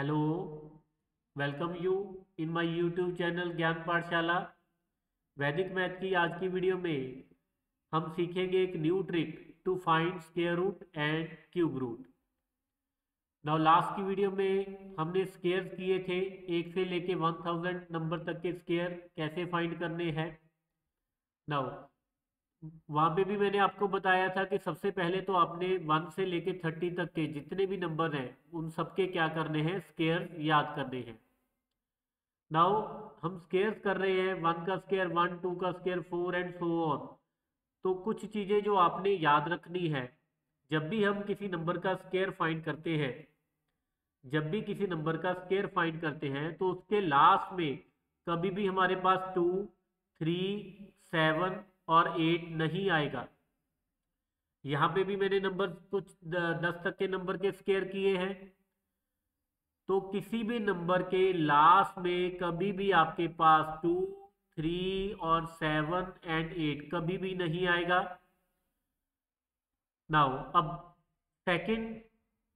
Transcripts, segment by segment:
Hello, welcome you in my YouTube channel ज्ञान पाठशाला। वैदिक मैथ की आज की वीडियो में हम सीखेंगे एक new trick to find square root and cube root. Now last की वीडियो में हमने स्क्वायर्स किए थे, 1 से लेके 1000 नंबर तक के स्क्वायर कैसे फाइंड करने हैं। नाउ वहां पे भी मैंने आपको बताया था कि सबसे पहले तो आपने 1 से लेके 30 तक के जितने भी नंबर हैं उन सबके क्या करने हैं, स्क्वायर याद करने हैं। नाउ हम स्क्वायर्स कर रहे हैं, 1 का स्क्वायर 1, 2 का स्क्वायर 4 एंड सो ऑन। तो कुछ चीजें जो आपने याद रखनी है, जब भी हम किसी नंबर का स्क्वायर फाइंड करते हैं, जब भी किसी नंबर का स्क्वायर फाइंड करते हैं तो उसके लास्ट में कभी भी हमारे पास 2, 3, 7 और 8 नहीं आएगा। यहाँ पे भी मैंने नंबर कुछ 10 तक के नंबर के स्क्वायर किए हैं, तो किसी भी नंबर के लास्ट में कभी भी आपके पास 2, 3 और 7 एंड 8 कभी भी नहीं आएगा। नाउ अब सेकंड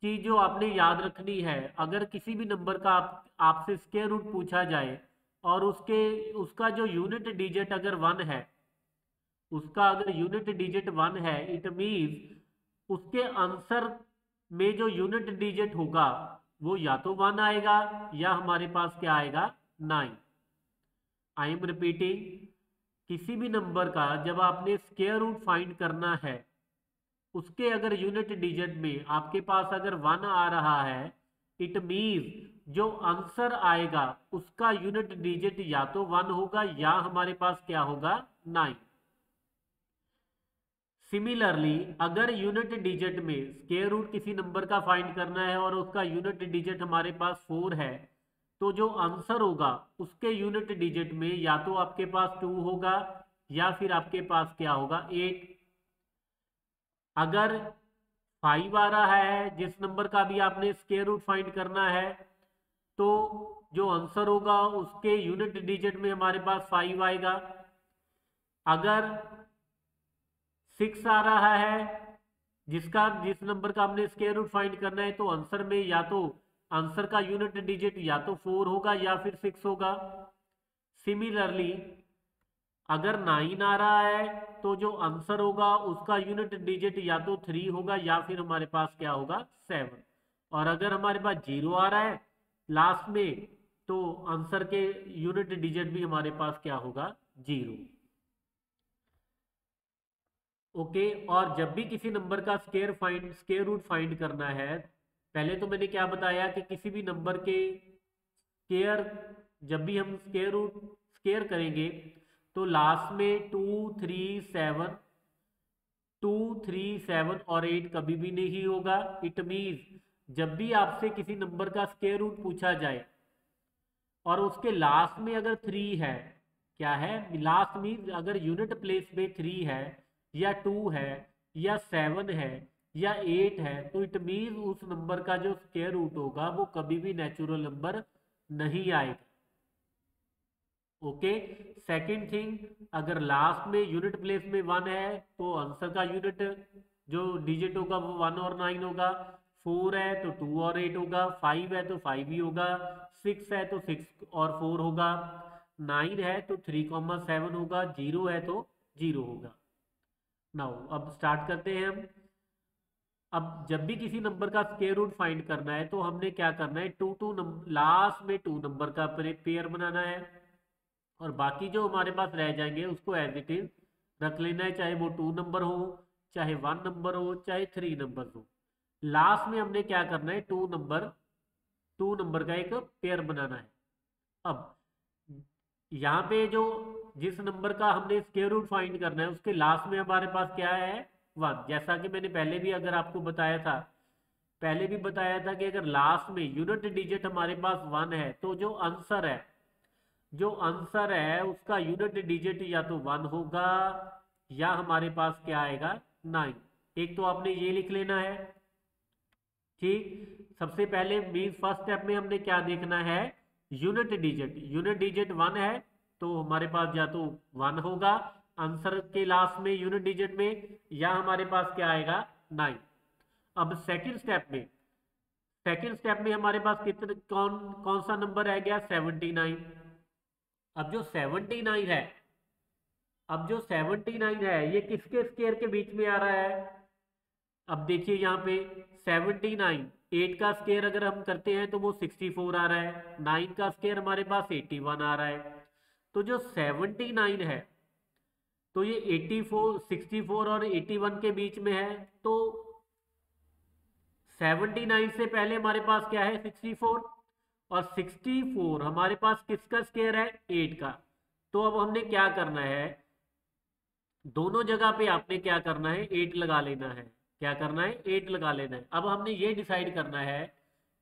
चीज जो आपने याद रखनी है, अगर किसी भी नंबर का आपसे स्क्वायर रूट पूछा जाए और उसका जो यूनिट डिजिट अगर 1 है, उसका अगर यूनिट डिजिट 1 है, इट मीन्स उसके आंसर में जो यूनिट डिजिट होगा वो या तो 1 आएगा या हमारे पास क्या आएगा, 9। आई एम रिपीटिंग, किसी भी नंबर का जब आपने स्क्वायर रूट फाइंड करना है, उसके अगर यूनिट डिजिट में आपके पास अगर 1 आ रहा है, इट मीन्स जो आंसर आएगा उसका यूनिट डिजिट या तो 1 होगा या हमारे पास क्या होगा, 9। सिमिलरली अगर यूनिट डिजिट में स्क्वायर रूट किसी नंबर का फाइंड करना है और उसका यूनिट डिजिट हमारे पास 4 है, तो जो आंसर होगा उसके यूनिट डिजिट में या तो आपके पास 2 होगा या फिर आपके पास क्या होगा, 8। अगर 5 आ रहा है, जिस नंबर का भी आपने स्क्वायर रूट फाइंड करना है, तो जो आंसर होगा उसके यूनिट डिजिट में हमारे पास 5 आएगा। अगर 6 आ रहा है, जिस नंबर का हमने स्क्वायर रूट फाइंड करना है, तो आंसर में या तो आंसर का यूनिट डिजिट या तो 4 होगा या फिर 6 होगा। सिमिलरली अगर 9 आ रहा है, तो जो आंसर होगा उसका यूनिट डिजिट या तो 3 होगा या फिर हमारे पास क्या होगा, 7। और अगर हमारे पास 0 आ रहा है लास्ट में, तो आंसर के यूनिट डिजिट भी हमारे पास क्या होगा, 0। ओके, और जब भी किसी नंबर का स्क्वायर रूट फाइंड करना है, पहले तो मैंने क्या बताया कि किसी भी नंबर के स्क्वायर, जब भी हम स्क्वायर करेंगे तो लास्ट में 2, 3, 7, 2, 3, 7 और 8 कभी भी नहीं होगा। इट मीन्स जब भी आपसे किसी नंबर का स्क्वायर रूट पूछा जाए और उसके लास्ट में अगर 3 है, क्या है लास्ट मीन्स अगर यूनिट प्लेस में 3 है या 2 है या 7 है या 8 है, तो इट मीन्स उस नंबर का जो स्क्वायर रूट होगा वो कभी भी नेचुरल नंबर नहीं आएगा। ओके, सेकंड थिंग, अगर लास्ट में यूनिट प्लेस में 1 है तो आंसर का यूनिट जो डिजिट होगा वो 1 और 9 होगा। 4 है तो 2 और 8 होगा, 5 है तो 5 ही होगा, 6 है तो 6 और 4 होगा, 9 है तो 3, 7 होगा, 0 है तो 0 होगा। नाउ अब स्टार्ट करते हैं हम। अब जब भी किसी नंबर का स्क्वायर रूट फाइंड करना है तो हमने क्या करना है, टू टू नंबर, लास्ट में 2 नंबर का पेयर बनाना है और बाकी जो हमारे पास रह जाएंगे उसको एज इट इज रख लेना है, चाहे वो 2 नंबर हो, चाहे 1 नंबर हो, चाहे 3 नंबर हो। लास्ट में हमने क्या करना है, 2 नंबर का एक पेयर बनाना है। अब यहाँ पे जो जिस नंबर का हमने स्क्वायर रूट फाइंड करना है उसके लास्ट में हमारे पास क्या है, 1। जैसा कि मैंने पहले भी अगर आपको बताया था, पहले भी बताया था कि अगर लास्ट में यूनिट डिजिट हमारे पास 1 है, तो जो आंसर है उसका यूनिट डिजिट या तो 1 होगा या हमारे पास क्या आएगा, 9। एक तो आपने ये लिख लेना है। ठीक, सबसे पहले मीन्स फर्स्ट स्टेप में हमने क्या देखना है, यूनिट डिजिट 1 है तो हमारे पास या तो 1 होगा आंसर के लास्ट में यूनिट डिजिट में, या हमारे पास क्या आएगा, 9। अब सेकंड स्टेप में सेकंड स्टेप में हमारे पास कितने कौन कौन सा नंबर रह गया? 79। अब जो 79 है, अब जो 79 है ये किसके स्क्वायर के बीच में आ रहा है? अब देखिए यहाँ पे 79, 8 का स्क्वायर अगर हम करते हैं तो वो 64 आ रहा है, 9 का स्क्वायर हमारे पास 81 आ रहा है। तो जो 79 है तो ये 84, 64 और 81 के बीच में है। तो 79 से पहले हमारे पास क्या है? 64, और 64 हमारे पास किसका स्क्वायर है? 8 का। तो अब हमने क्या करना है, दोनों जगह पे आपने क्या करना है? 8 लगा लेना है। क्या करना है? 8 लगा लेना है। अब हमने ये डिसाइड करना है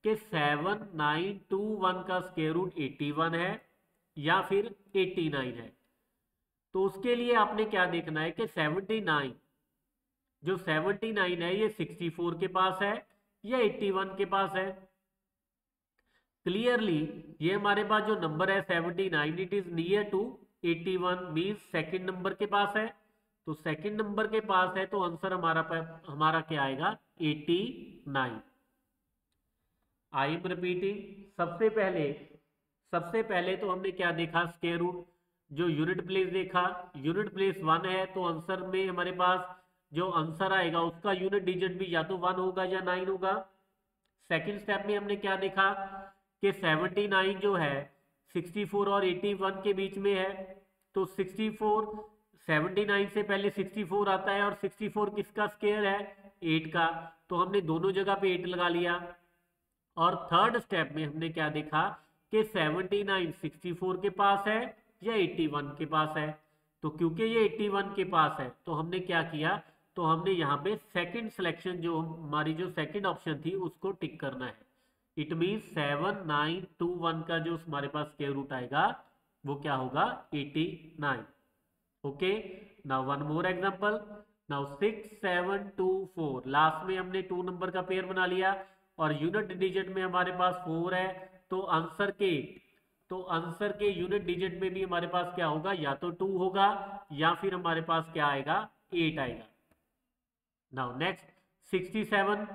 कि 7921 का स्क्वायर रूट 81 है या फिर 89 है। तो उसके लिए आपने क्या देखना है कि 79, जो 79 है ये 64 के पास है या 81 के पास है। क्लियरली ये हमारे पास जो नंबर है 79, it is near to 81, means second number के पास है। तो सेकंड नंबर के पास है तो आंसर हमारा क्या आएगा? 89। I am repeating. सबसे पहले तो हमने क्या देखा? स्क्वायर रूट, जो यूनिट प्लेस देखा, यूनिट प्लेस 1 है तो आंसर में हमारे पास जो आंसर आएगा उसका यूनिट डिजिट भी या तो 1 होगा या 9 होगा। सेकंड स्टेप में हमने क्या देखा कि 79 जो है 64 और 81 के बीच में है। तो 64, 79 से पहले 64 आता है और 64 किसका स्क्वायर है? 8 का। तो हमने दोनों जगह पे 8 लगा लिया। और थर्ड स्टेप में हमने क्या देखा कि 79 64 के पास है या 81 के पास है। तो क्योंकि ये 81 के पास है तो हमने क्या किया, तो हमने यहाँ पे सेकंड सिलेक्शन, जो हमारी जो सेकंड ऑप्शन थी उसको टिक करना है। इट मींस 7921 का जो हमारे पास स्क्वायर रूट आएगा वो क्या होगा? 89। Okay, now one more example. Now 6724, last में हमने 2 नंबर का पेयर बना लिया और यूनिट डिजिट में हमारे पास 4 है। तो आंसर के यूनिट डिजिट में भी हमारे पास क्या होगा? या तो 2 होगा या फिर हमारे पास क्या आएगा? 8 आएगा। नाउ नेक्स्ट 67,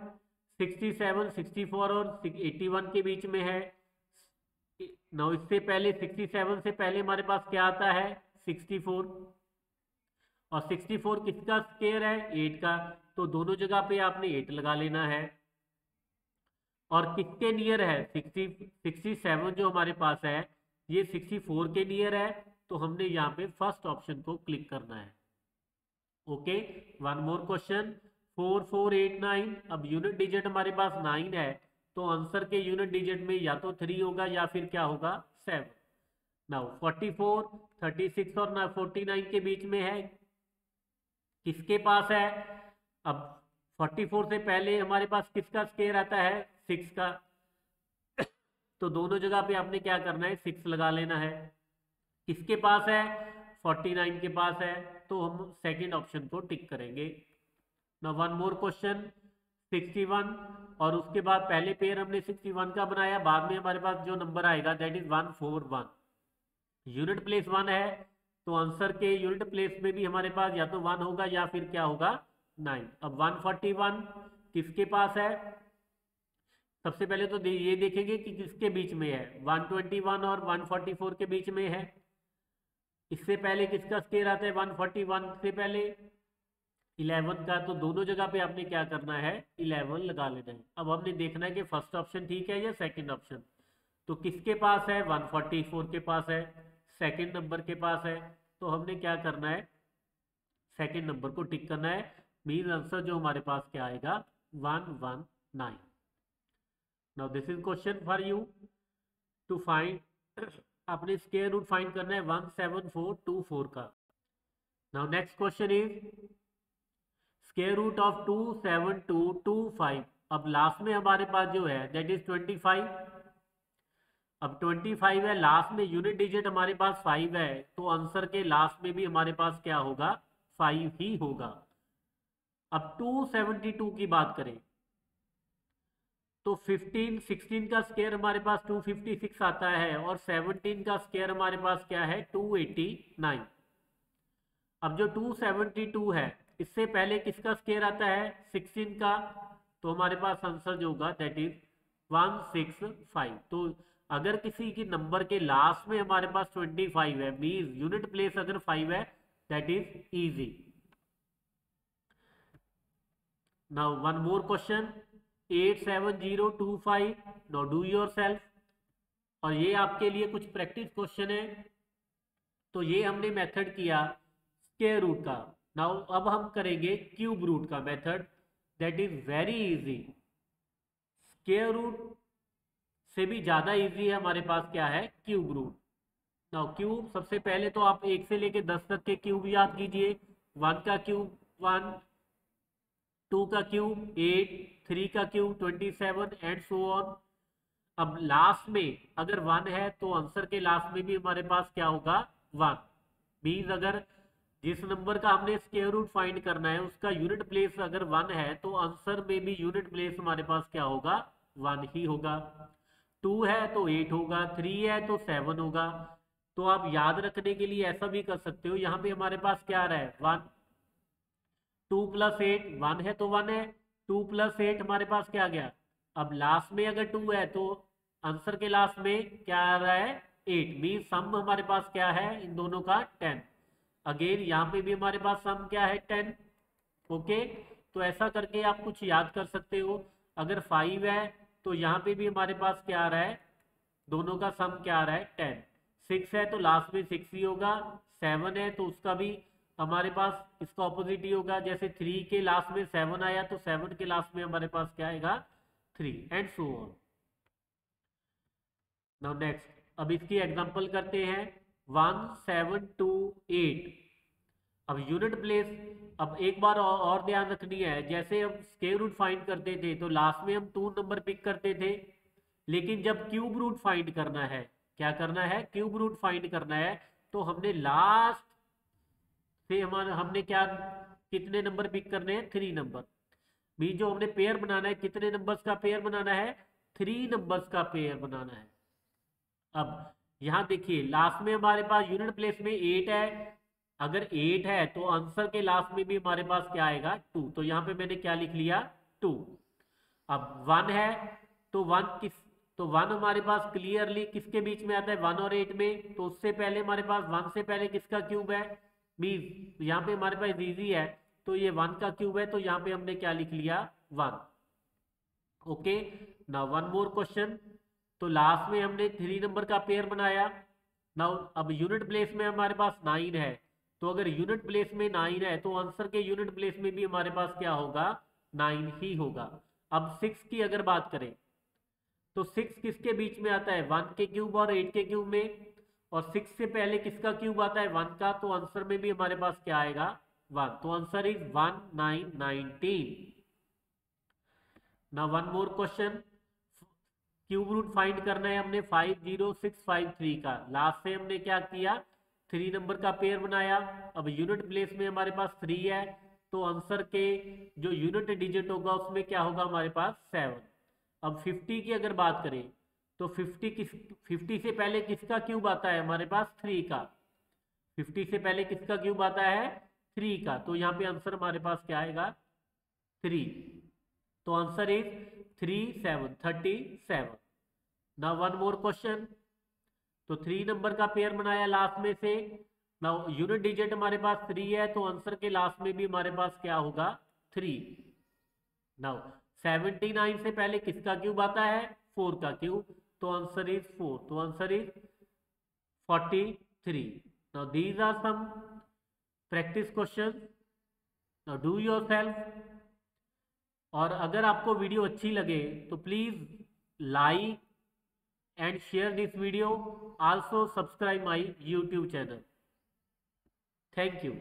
64 और 81 के बीच में है। नाउ इससे पहले 67 से पहले हमारे पास क्या आता है? 64, और 64 किसका स्क्वायर है? 8 का। तो दोनों जगह पे आपने 8 लगा लेना है। और किसके नियर है? 67 जो हमारे पास है ये 64 के नियर है। तो हमने यहाँ पे फर्स्ट ऑप्शन को क्लिक करना है। Okay, one more question. 4489, अब यूनिट डिजिट हमारे पास 9 है तो आंसर के यूनिट डिजिट में या तो 3 होगा या फिर क्या होगा? 7। नाउ 44, 36 और 49 के बीच में है, किसके पास है? अब 44 से पहले हमारे पास किसका स्क्वायर आता है? 6 का। तो दोनों जगह पे आपने क्या करना है? 6 लगा लेना है। किसके पास है? 49 के पास है। तो हम सेकंड ऑप्शन को टिक करेंगे। ना वन मोर क्वेश्चन 61, और उसके बाद पहले पेयर हमने 61 का बनाया, बाद में हमारे पास जो नंबर आएगा दैट इज 141। यूनिट प्लेस 1 है तो आंसर के यूनिट प्लेस में भी हमारे पास या तो 1 होगा या फिर क्या होगा? 9। अब 141 किसके पास है? सबसे पहले तो ये देखेंगे कि किसके बीच में है। 121 और 144 के बीच में है। इससे पहले किसका स्क्वायर आता है? 141 से पहले 11 का। तो दोनों जगह पे आपने क्या करना है? 11 लगा लेना है। अब हमने देखना है कि फर्स्ट ऑप्शन ठीक है या सेकंड ऑप्शन। तो किसके पास है? 144 के पास है, सेकंड नंबर के पास है। तो हमने क्या करना है? सेकंड नंबर को टिक करना है। मीन आंसर जो हमारे पास क्या आएगा? 119। Now this is question for you to find, आपने स्क्वायर रूट फाइंड करना है 17424 का। Now next question is square root of 27225। अब लास्ट में हमारे पास जो है दैट इज 25। अब 25 है, लास्ट में यूनिट डिजिट हमारे पास 5 है तो आंसर के लास्ट में भी हमारे पास क्या होगा? 5 ही होगा। अब 272 की बात करें तो 15 16 का स्क्वायर हमारे पास 256 आता है और 17 का स्क्वायर हमारे पास क्या है? 289। अब जो 272 है इससे पहले किसका स्क्वायर आता है? 16 का। तो हमारे पास आंसर जो होगा दैट इज 165। तो अगर किसी की नंबर के लास्ट में हमारे पास 25 है, मीन्स यूनिट प्लेस अगर 5 है, that is easy. Now one more question, 87025। Now do your self. और ये आपके लिए कुछ प्रैक्टिस क्वेश्चन है। तो ये हमने मेथड किया स्क्वायर रूट का। नाउ अब हम करेंगे क्यूब रूट का method, that is very easy. Square root से भी ज्यादा इजी है हमारे पास क्या है, क्यूब रूट। नाउ क्यूब, सबसे पहले तो आप 1 से लेके 10 तक के क्यूब याद कीजिए। 1 का क्यूब 1, 2 का क्यूब 8, 3 का क्यूब 27 एंड सो ऑन। अब लास्ट में अगर 1 है तो आंसर के लास्ट में भी हमारे पास क्या होगा, 1। मीन्स अगर जिस नंबर का हमने स्क्वायर रूट फाइंड करना है उसका यूनिट प्लेस अगर 1 है तो आंसर में भी यूनिट प्लेस हमारे पास क्या होगा, 1 ही होगा। 2 है तो 8 होगा, 3 है तो 7 होगा। तो आप याद रखने के लिए ऐसा भी कर सकते हो, यहाँ पे हमारे पास क्या आ रहा है, 1। 2 + 8, 1 है तो 1 है। 2 + 8 हमारे पास क्या आ गया। अब लास्ट में अगर 2 है तो आंसर के लास्ट में क्या आ रहा है, 8। मीन सम हमारे पास क्या है इन दोनों का, 10। अगेन यहाँ पे भी हमारे पास सम क्या है, 10। ओके, तो ऐसा करके आप कुछ याद कर सकते हो। अगर 5 है तो यहाँ पे भी हमारे पास क्या आ रहा है, दोनों का सम क्या आ रहा है, 10। 6 है तो लास्ट में 6 ही होगा। 7 है तो उसका भी हमारे पास इसका ऑपोजिट ही होगा। जैसे 3 के लास्ट में 7 आया तो 7 के लास्ट में हमारे पास क्या आएगा, 3 and so on. Now next, अब इसकी एग्जांपल करते हैं। 1728। अब यूनिट प्लेस, अब एक बार और ध्यान रखनी है, जैसे हम स्क्वायर रूट फाइंड करते थे तो लास्ट में हम 2 नंबर पिक करते थे। लेकिन जब क्यूब रूट फाइंड करना है, क्या करना है, क्यूब रूट फाइंड करना है, तो हमने लास्ट से हमारा हमने क्या, कितने नंबर पिक करने हैं, 3 नंबर। भी जो हमने पेयर बनाना है, कितने नंबर्स का पेयर बनाना है, 3 नंबर्स का पेयर बनाना है। अब यहां देखिए लास्ट में हमारे पास यूनिट प्लेस में 8 है। अगर 8 है तो आंसर के लास्ट में भी हमारे पास क्या आएगा, 2। तो यहाँ पे मैंने क्या लिख लिया, 2। अब 1 है तो 1 किस, तो 1 हमारे पास क्लियरली किसके बीच में आता है, 1 और 8 में। तो उससे पहले हमारे पास 1 से पहले किसका क्यूब है, मीन यहाँ पे हमारे पास इजी है, तो ये 1 का क्यूब है, तो यहाँ पे हमने क्या लिख लिया, 1। Okay, now one more question. तो लास्ट में हमने 3 नंबर का पेयर बनाया। नाउ अब यूनिट प्लेस में हमारे पास 9 है, तो अगर यूनिट प्लेस में 9 है तो आंसर के यूनिट प्लेस में भी हमारे पास क्या होगा, 9 ही होगा। अब 6 की अगर बात करें तो 6 किसके बीच में आता है, 1 के क्यूब और 8 के क्यूब में। और 6 से पहले किसका क्यूब आता है, 1 का, तो आंसर में भी हमारे पास क्या आएगा, 1। तो answer is 1919। Now one more question, cube root find करना है हमने 50653 का। लास्ट से हमने क्या किया, 3 नंबर का पेयर बनाया। अब यूनिट प्लेस में हमारे पास 3 है, तो आंसर के जो यूनिट डिजिट होगा उसमें क्या होगा हमारे पास, 7। अब 50 की अगर बात करें तो 50 से पहले किसका क्यूब आता है हमारे पास, 3 का। 50 से पहले किसका क्यूब आता है, 3 का। तो यहाँ पे आंसर हमारे पास क्या आएगा, 3। तो answer is 37। Now one more question. तो 3 नंबर का पेयर बनाया लास्ट में से। नाउ यूनिट डिजिट हमारे पास 3 है, तो आंसर के लास्ट में भी हमारे पास क्या होगा, 3। नाउ 79 से पहले किसका क्यूब आता है, 4 का क्यूब। तो आंसर इज 4। तो answer is 43। Now these are some practice question. Now do yourself. और अगर आपको वीडियो अच्छी लगे तो please like and share this video. Also subscribe my YouTube channel. Thank you.